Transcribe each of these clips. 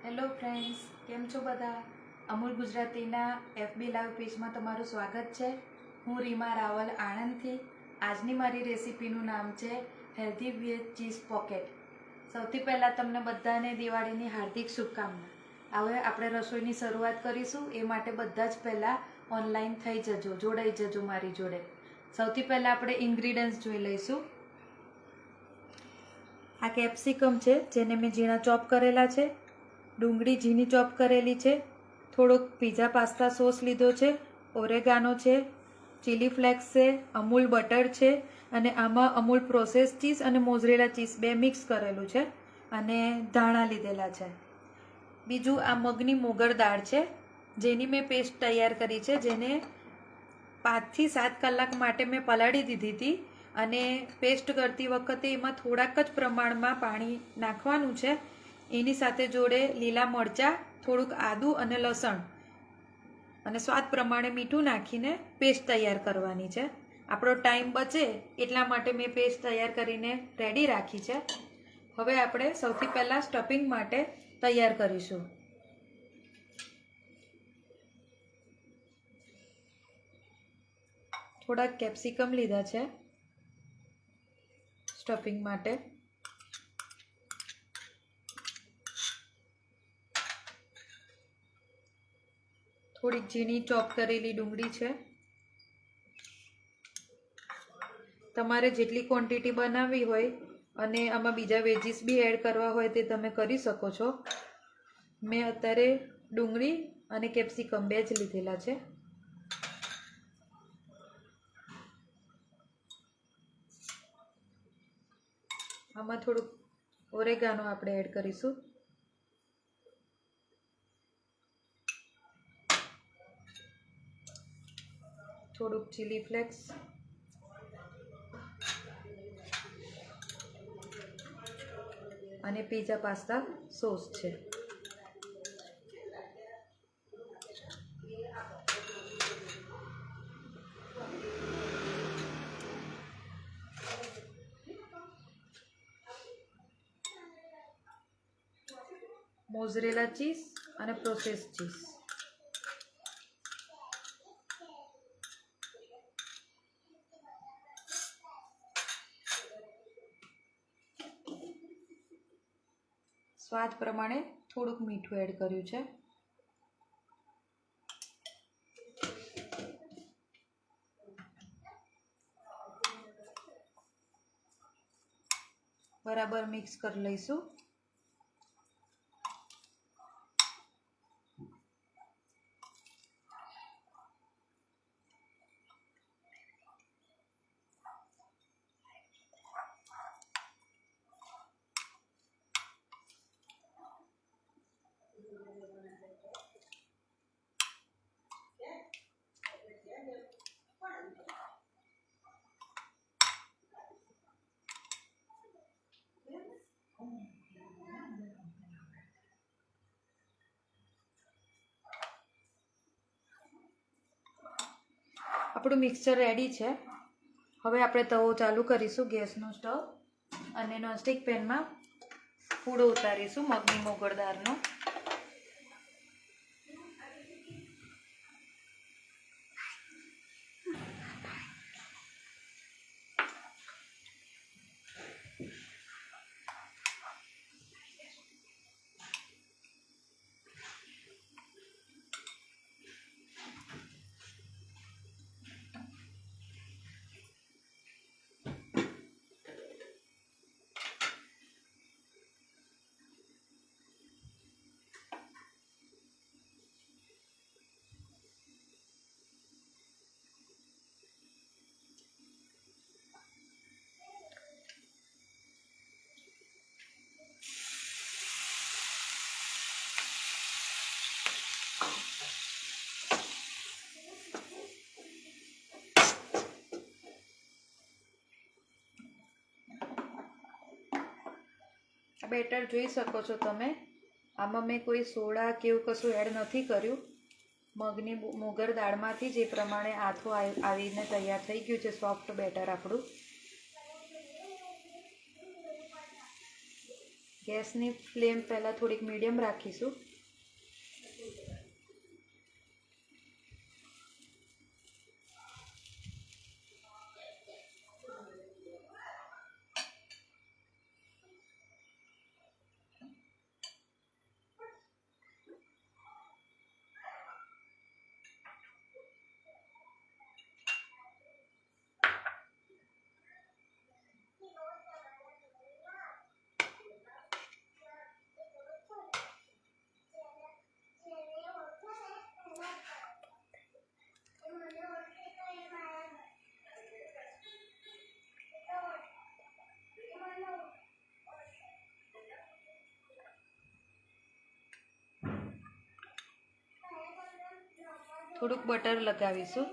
Hello friends, કેમ છો બધા? અમૂલ ગુજરાતીના એફબી લાઈવ પેજમાં તમારું સ્વાગત છે. હું રીમા રાવલ આણંદથી. આજની મારી રેસીપીનું નામ છે હેલ્ધી વેજ ચીઝ પોકેટ. સૌથી પહેલાં તમને બધાને દિવાળીની હાર્દિક શુભકામના. હવે આપણે રસોઈની શરૂઆત કરીશું. એ માટે બધા જ પહેલાં ઓનલાઈન થઈ જજો, જોડાઈ જજો મારી જોડે. સૌથી પહેલાં આપણે ઇન્ગ્રીડિયન્ટ્સ જોઈ લઈશું. આ કેપ્સિકમ છે, જેને મેં ઝીણા ચોપ કરેલા છે. ડુંગળી ઝીણી ચોપ કરેલી છે. થોડોક પીઝા પાસ્તા સોસ લીધો છે. ઓરેગાનો છે, ચીલી ફ્લેક્સ છે, અમૂલ બટર છે અને આમાં અમૂલ પ્રોસેસ ચીઝ અને મોઝરેલા ચીઝ બે મિક્સ કરેલું છે અને ધાણા લીધેલા છે. બીજું આ મગની મોગર દાળ છે, જેની મેં પેસ્ટ તૈયાર કરી છે, જેને 5 થી 7 કલાક માટે મેં પલાળી દીધી હતી. અને પેસ્ટ કરતી વખતે એમાં થોડાક જ પ્રમાણમાં પાણી નાખવાનું છે. એની સાથે જોડે લીલા મરચાં, થોડુંક આદું અને લસણ અને સ્વાદ પ્રમાણે મીઠું નાખીને પેસ્ટ તૈયાર કરવાની છે. આપણો ટાઈમ બચે એટલા માટે મેં પેસ્ટ તૈયાર કરીને રેડી રાખી છે. હવે આપણે સૌથી પહેલાં સ્ટફિંગ માટે તૈયાર કરીશું. થોડાક કેપ્સિકમ લીધા છે સ્ટફિંગ માટે. થોડીક ઝીણી ચોપ કરેલી ડુંગળી છે. તમારે જેટલી ક્વોન્ટિટી બનાવવી હોય અને આમાં બીજા વેજીસ બી એડ કરવા હોય તે તમે કરી શકો છો. મેં અત્યારે ડુંગળી અને કેપ્સિકમ બે જ લીધેલા છે. આમાં થોડુંક ઓરેગાનો આપણે એડ કરીશું. થોડુંક ચીલી ફ્લેક્સ અને પીઝા પાસ્તા સોસ છે. મોઝરેલા ચીઝ અને પ્રોસેસ ચીઝ. સ્વાદ પ્રમાણે થોડુંક મીઠું એડ કર્યું છે. બરાબર મિક્સ કરી લઈશું. આપણું મિક્સચર રેડી છે. હવે આપણે તવો ચાલુ કરીશું, ગેસનો સ્ટવ, અને નોનસ્ટિક પેનમાં પૂડો ઉતારીશું મગની મોગર દાળનો. બેટર જોઈ શકો છો તમે. આમાં મેં કોઈ સોડા કે એવું કશું એડ નથી કર્યું. મગની મોગર દાળમાંથી જે પ્રમાણે આથો આવીને તૈયાર થઈ ગયું છે સોફ્ટ બેટર આપણું. ગેસની ફ્લેમ પહેલાં થોડીક મીડિયમ રાખીશું. થોડુંક બટર લગાવીશું.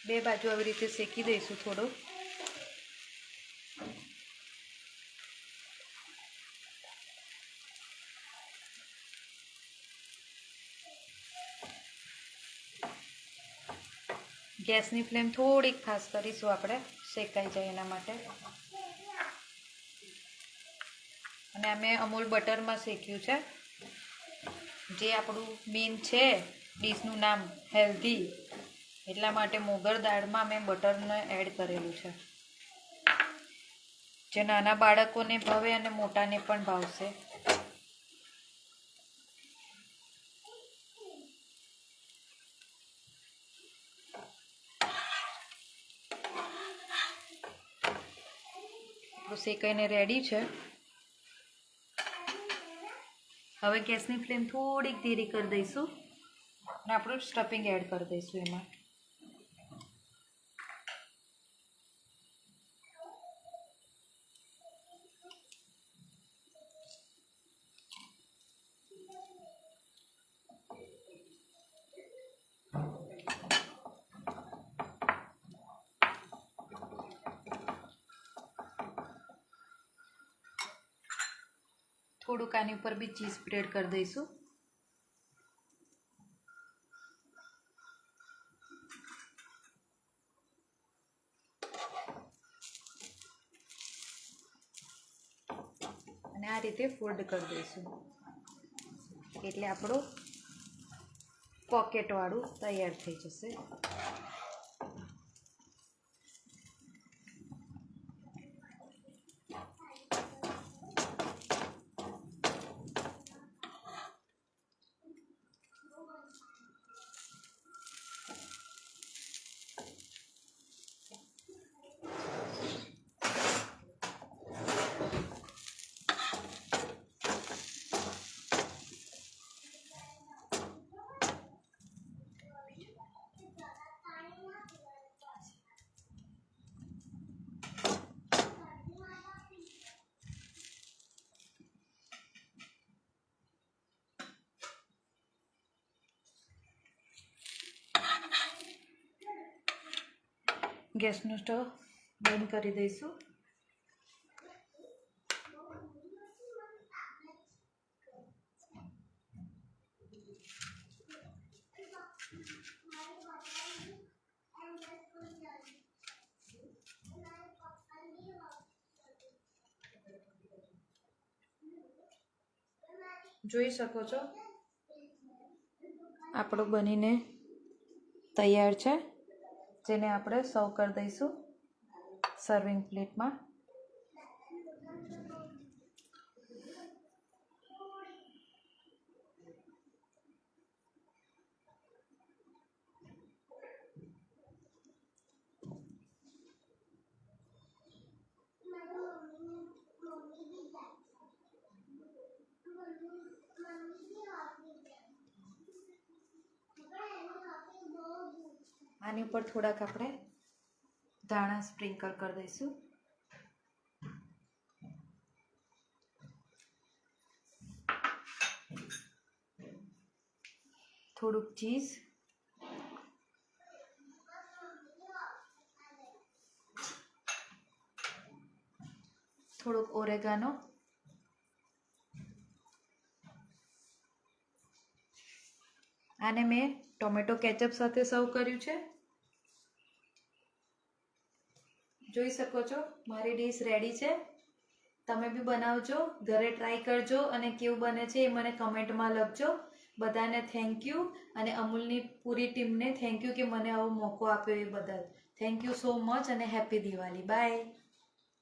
બે બાજુ આવી રીતે શેકી દઈશું થોડો. ગેસની ફ્લેમ થોડીક ફાસ્ટ કરીશું આપણે, શેકાઈ જાય એના માટે. અને અમે અમૂલ બટરમાં શેક્યું છે. જે આપણું મેન છે ડીશનું નામ હેલ્ધી, એટલા માટે મોગર દાળમાં મેં બટરને એડ કરેલું છે, જે નાના બાળકોને ભાવે અને મોટાને પણ ભાવશે. શેકાઈને રેડી છે. હવે ગેસની ફ્લેમ થોડીક ધીરી કરી દઈશું અને આપણું સ્ટફિંગ એડ કરી દઈશું એમાં. થોડુંક આની ઉપર બી ચીઝ સ્પ્રેડ કરી દઈશું. અને આ રીતે ફોલ્ડ કરી દઈશું એટલે આપણું પોકેટવાળું તૈયાર થઈ જશે. ગેસનો સ્ટવ બંધ કરી દઈશું. જોઈ શકો છો આપણું બનીને તૈયાર છે, જેને આપણે સર્વ કરી દઈશું સર્વિંગ પ્લેટમાં. આની ઉપર થોડાક આપણે ધાણા સ્પ્રિંકલ કરી દઈશું. થોડુંક ચીઝ, થોડુંક ઓરેગાનો, આને મેં ટોમેટો કેચઅપ સાથે સર્વ કર્યું છે. જોઈ શકો છો મારી ડીશ રેડી છે. તમે બી બનાવજો, ઘરે ટ્રાય કરજો અને કેવું બને છે એ મને કમેન્ટમાં લખજો. બધાને થેન્ક યુ અને અમૂલની પૂરી ટીમને થેન્ક યુ કે મને આવો મોકો આપ્યો એ બદલ. થેન્ક યુ સો મચ અને હેપી દિવાળી. બાય.